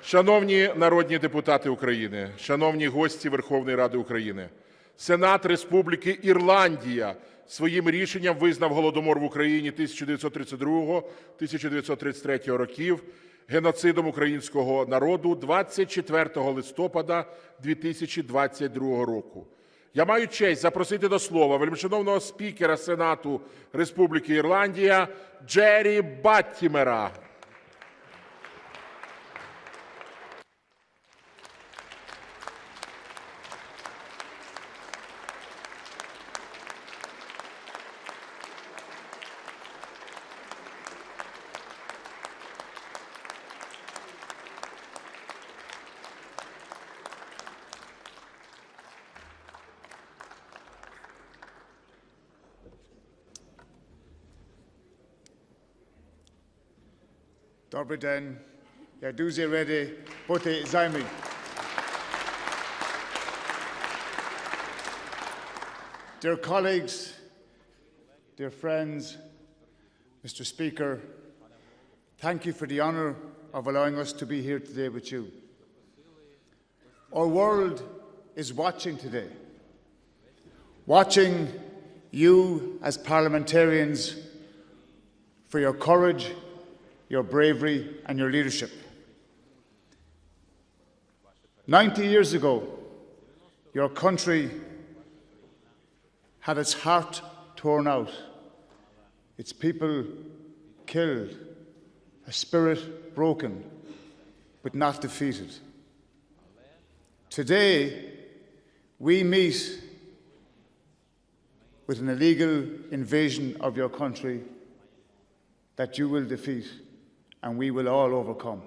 Шановні народні депутати України, шановні гості Верховної Ради України, Сенат Республіки Ірландія своїм рішенням визнав Голодомор в Україні 1932-1933 років геноцидом українського народу 24 листопада 2022 року. Я маю честь запросити до слова вельмишановного спікера Сенату Республіки Ірландія Джері Баттімера. Добрий день. Я дуже радий бути з вами. Dear colleagues, dear friends, Mr. Speaker, thank you for the honour of allowing us to be here today with you. Our world is watching today, watching you as parliamentarians for your courage, your bravery and your leadership. 90 years ago, your country had its heart torn out, its people killed, a spirit broken, but not defeated. Today, we meet with an illegal invasion of your country that you will defeat, and we will all overcome.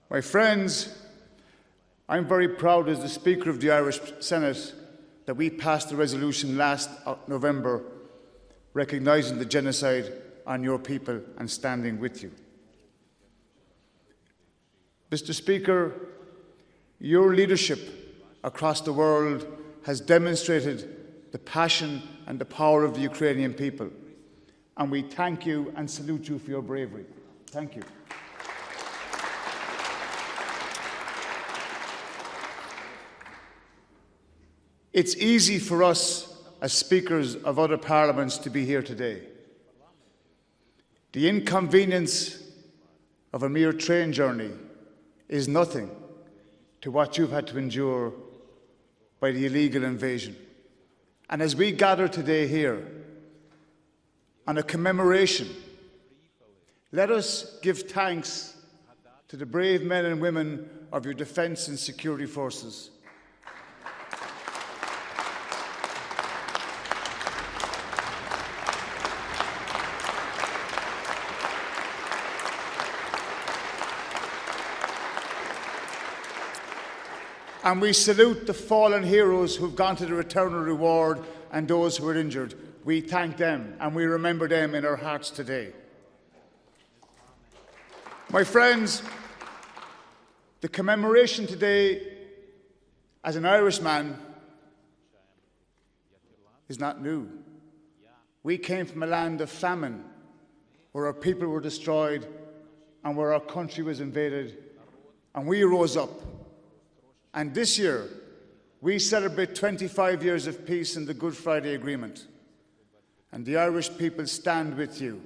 My friends, I'm very proud as the Speaker of the Irish Senate that we passed a resolution last November recognising the genocide on your people and standing with you. Mr. Speaker, your leadership across the world has demonstrated the passion and the power of the Ukrainian people. And we thank you and salute you for your bravery. Thank you. It's easy for us as speakers of other parliaments to be here today. The inconvenience of a mere train journey is nothing to what you've had to endure by the illegal invasion. And as we gather today here, on a commemoration, let us give thanks to the brave men and women of your defence and security forces. And we salute the fallen heroes who've gone to the eternal reward and those who are injured. We thank them and we remember them in our hearts today. My friends, the commemoration today as an Irishman is not new. We came from a land of famine where our people were destroyed and where our country was invaded, and we rose up. And this year, we celebrate 25 years of peace and the Good Friday Agreement. And the Irish people stand with you.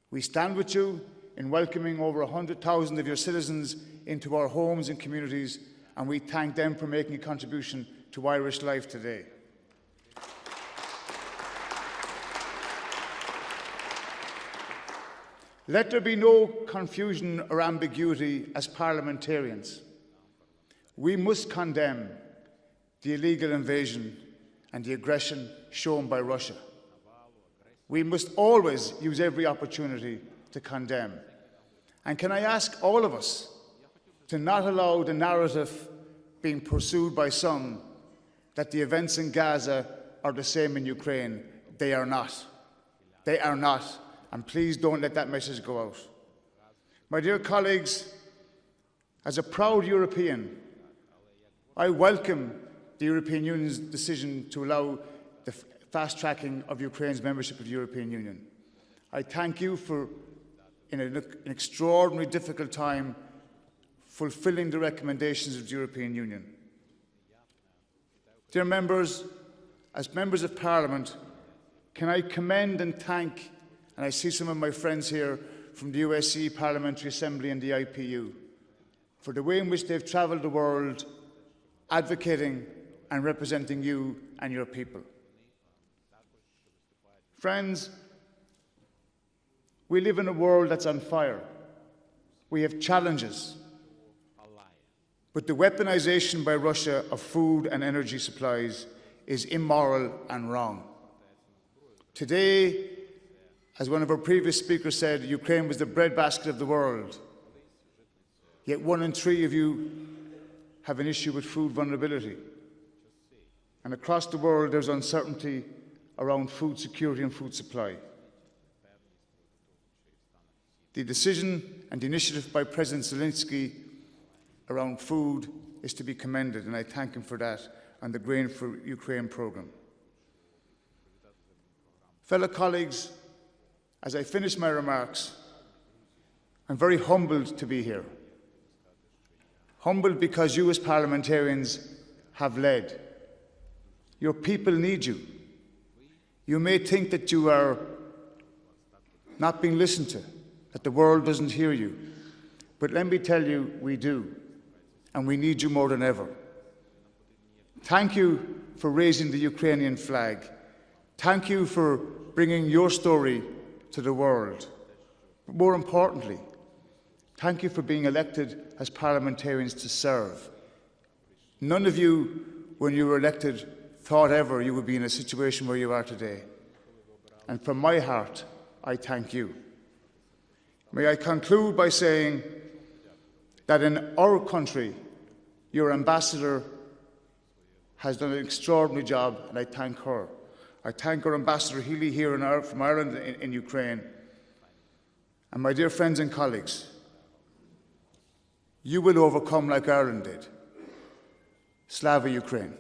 We stand with you in welcoming over 100,000 of your citizens into our homes and communities, and we thank them for making a contribution to Irish life today. Let there be no confusion or ambiguity as parliamentarians. We must condemn the illegal invasion and the aggression shown by Russia. We must always use every opportunity to condemn. And can I ask all of us to not allow the narrative being pursued by some that the events in Gaza are the same in Ukraine? They are not. They are not. And please don't let that message go out. My dear colleagues, as a proud European, I welcome the European Union's decision to allow the fast-tracking of Ukraine's membership of the European Union. I thank you for in an extraordinarily difficult time, fulfilling the recommendations of the European Union. Dear members, as members of Parliament, can I commend and thank, and I see some of my friends here from the USC Parliamentary Assembly and the IPU, for the way in which they've travelled the world advocating and representing you and your people. Friends, we live in a world that's on fire. We have challenges. But the weaponization by Russia of food and energy supplies is immoral and wrong. Today, as one of our previous speakers said, Ukraine was the breadbasket of the world. Yet 1 in 3 of you have an issue with food vulnerability. And across the world, there's uncertainty around food security and food supply. The decision and the initiative by President Zelensky around food is to be commended, and I thank him for that, and the Grain for Ukraine programme. Fellow colleagues, as I finish my remarks, I'm very humbled to be here. Humbled because you as parliamentarians have led. Your people need you. You may think that you are not being listened to, that the world doesn't hear you. But let me tell you, we do. And we need you more than ever. Thank you for raising the Ukrainian flag. Thank you for bringing your story to the world. But more importantly, thank you for being elected as parliamentarians to serve. None of you, when you were elected, thought ever you would be in a situation where you are today. And from my heart, I thank you. May I conclude by saying that in our country, your ambassador has done an extraordinary job, and I thank her. I thank our Ambassador Healy here from Ireland in Ukraine. And my dear friends and colleagues, you will overcome like Ireland did. Slava Ukraine.